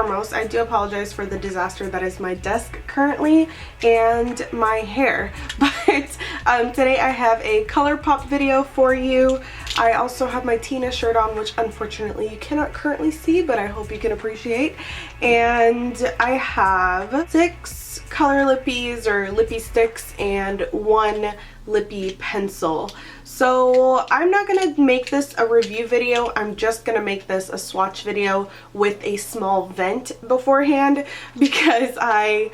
foremost, I do apologize for the disaster that is my desk currently and my hair. But today I have a ColourPop video for you. I also have my Tina shirt on, which unfortunately you cannot currently see, but I hope you can appreciate. And I have 6 color Lippies or Lippie sticks and 1 Lippie pencil. So I'm not going to make this a review video, I'm just going to make this a swatch video with a small vent beforehand, because I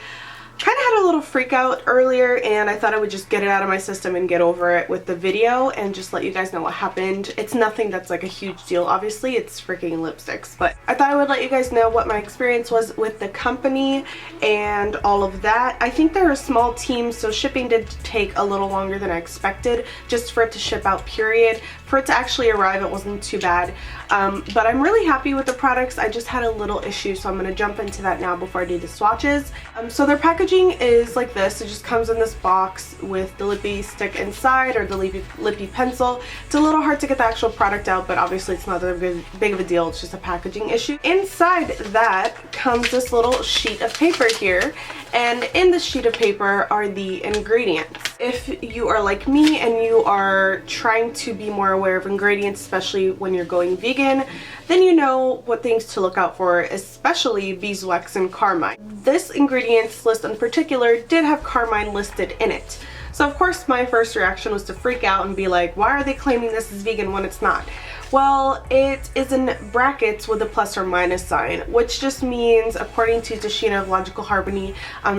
kind of had a little freak out earlier and I thought I would just get it out of my system and get over it with the video and just let you guys know what happened. It's nothing that's like a huge deal, obviously, it's freaking lipsticks, but I thought I would let you guys know what my experience was with the company and all of that. I think they're a small team, so shipping did take a little longer than I expected, just for it to ship out, period. For it to actually arrive, it wasn't too bad, but I'm really happy with the products. I just had a little issue, so I'm going to jump into that now before I do the swatches. So their packaging is like this. It just comes in this box with the Lippie stick inside, or the Lippie pencil. It's a little hard to get the actual product out, but obviously it's not that big of a deal. It's just a packaging issue. Inside that comes this little sheet of paper here, and in this sheet of paper are the ingredients. If you are like me and you are trying to be more aware of ingredients, especially when you're going vegan, then you know what things to look out for, especially beeswax and carmine. This ingredients list in particular did have carmine listed in it. So of course my first reaction was to freak out and be like, why are they claiming this is vegan when it's not? Well, it is in brackets with a plus or minus sign, which just means, according to Tashina of Logical Harmony,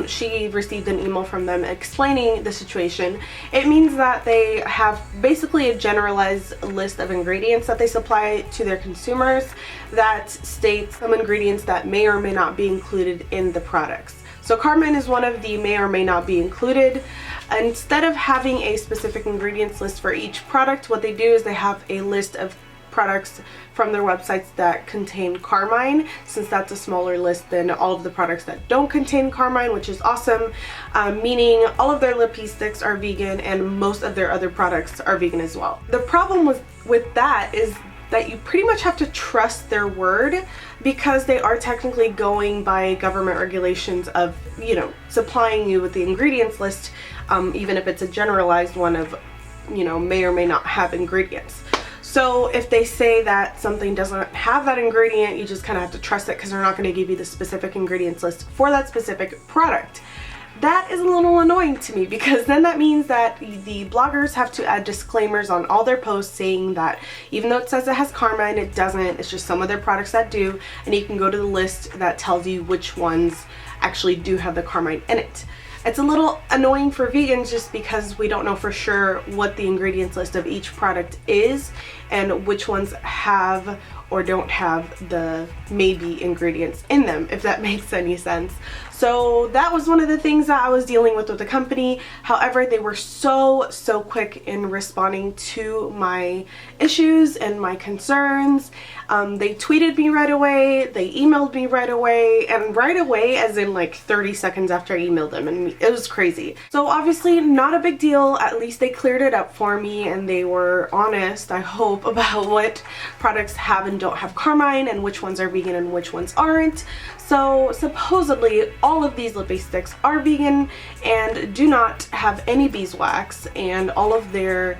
she received an email from them explaining the situation. It means that they have basically a generalized list of ingredients that they supply to their consumers that states some ingredients that may or may not be included in the products. So carmine is one of the may or may not be included. Instead of having a specific ingredients list for each product, what they do is they have a list of products from their websites that contain carmine, since that's a smaller list than all of the products that don't contain carmine, which is awesome, meaning all of their Lippie sticks are vegan and most of their other products are vegan as well. The problem with that is that you pretty much have to trust their word, because they are technically going by government regulations of, you know, supplying you with the ingredients list, even if it's a generalized one of, you know, may or may not have ingredients. So if they say that something doesn't have that ingredient, you just kind of have to trust it, because they're not going to give you the specific ingredients list for that specific product. That is a little annoying to me, because then that means that the bloggers have to add disclaimers on all their posts saying that even though it says it has carmine, it doesn't. It's just some of their products that do, and you can go to the list that tells you which ones actually do have the carmine in it. It's a little annoying for vegans just because we don't know for sure what the ingredients list of each product is and which ones have or don't have the maybe ingredients in them, if that makes any sense. So that was one of the things that I was dealing with the company. However, they were so quick in responding to my issues and my concerns. They tweeted me right away, they emailed me right away, and right away as in like 30 seconds after I emailed them, and it was crazy. So obviously not a big deal. At least they cleared it up for me and they were honest, I hope, about what products have and don't have carmine and which ones are vegan and which ones aren't. So supposedly all of these Lippie sticks are vegan and do not have any beeswax, and all of their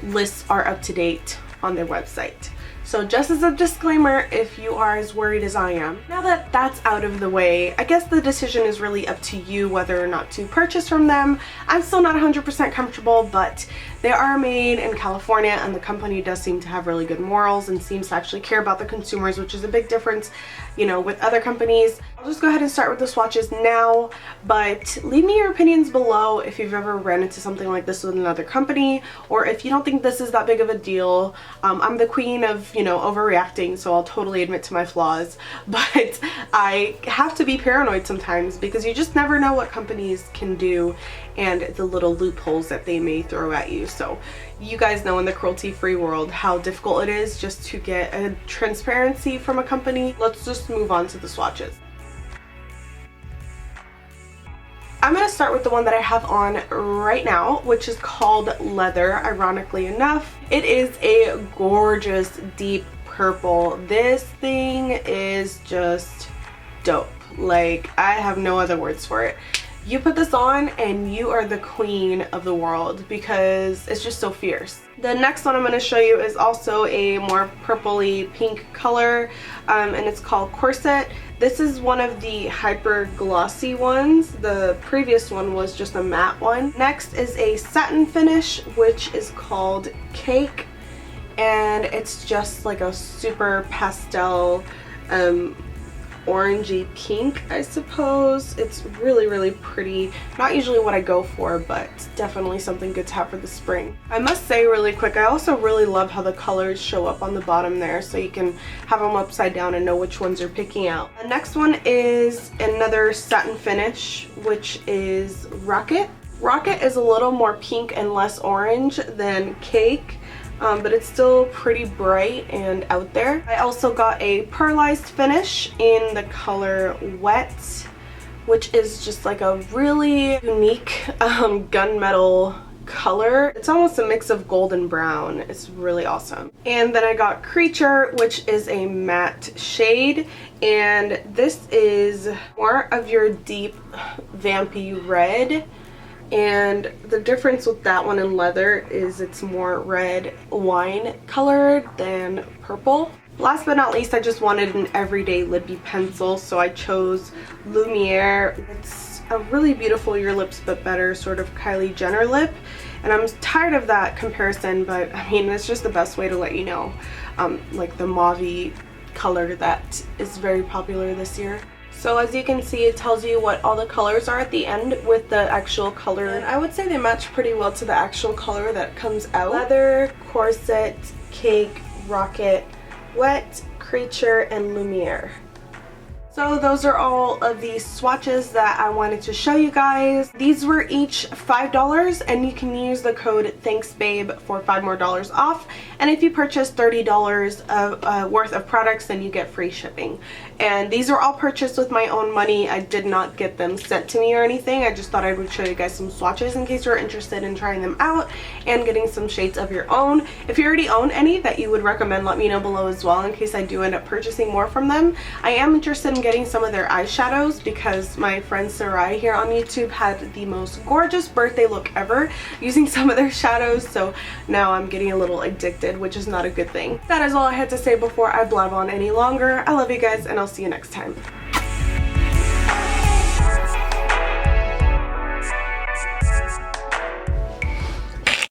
lists are up to date on their website. So just as a disclaimer, if you are as worried as I am. Now that that's out of the way, I guess the decision is really up to you whether or not to purchase from them. I'm still not 100% comfortable, but they are made in California and the company does seem to have really good morals and seems to actually care about the consumers, which is a big difference, you know, with other companies. I'll just go ahead and start with the swatches now, but leave me your opinions below if you've ever ran into something like this with another company, or if you don't think this is that big of a deal. I'm the queen of, you know, overreacting, so I'll totally admit to my flaws, but I have to be paranoid sometimes because you just never know what companies can do and the little loopholes that they may throw at you. So you guys know in the cruelty-free world how difficult it is just to get a transparency from a company. Let's just move on to the swatches. I'm going to start with the one that I have on right now, which is called Leather, ironically enough. It is a gorgeous deep purple. This thing is just dope. Like, I have no other words for it. You put this on and you are the queen of the world because it's just so fierce. The next one I'm going to show you is also a more purpley pink color, and it's called Corset. This is one of the hyper glossy ones. The previous one was just a matte one. Next is a satin finish, which is called Cake, and it's just like a super pastel orangey pink, I suppose. It's really, really pretty. Not usually what I go for, but definitely something good to have for the spring. I must say really quick, I also really love how the colors show up on the bottom there, so you can have them upside down and know which ones you're picking out. The next one is another satin finish, which is Rocket. Rocket is a little more pink and less orange than Cake, but it's still pretty bright and out there. I also got a pearlized finish in the color Wet, which is just like a really unique gunmetal color. It's almost a mix of gold and brown. It's really awesome. And then I got Creature, which is a matte shade, and this is more of your deep vampy red. And the difference with that one in leather is it's more red wine colored than purple. Last but not least, I just wanted an everyday lippy pencil, so I chose Lumiere. It's a really beautiful Your Lips But Better sort of Kylie Jenner lip, and I'm tired of that comparison, but I mean, it's just the best way to let you know, like the mauve-y color that is very popular this year. So as you can see, it tells you what all the colors are at the end with the actual color. And I would say they match pretty well to the actual color that comes out. Leather, Corset, Cake, Rocket, Wet, Creature, and Lumiere. So those are all of the swatches that I wanted to show you guys. These were each $5, and you can use the code THANKSBABE for $5 more off. And if you purchase $30 worth of products, then you get free shipping. And these are all purchased with my own money. I did not get them sent to me or anything. I just thought I would show you guys some swatches in case you're interested in trying them out and getting some shades of your own. If you already own any that you would recommend, let me know below as well in case I do end up purchasing more from them. I am interested in getting some of their eyeshadows because my friend Sarai here on YouTube had the most gorgeous birthday look ever using some of their shadows, so now I'm getting a little addicted, which is not a good thing. That is all I had to say before I blab on any longer. I love you guys, and I'll see you next time.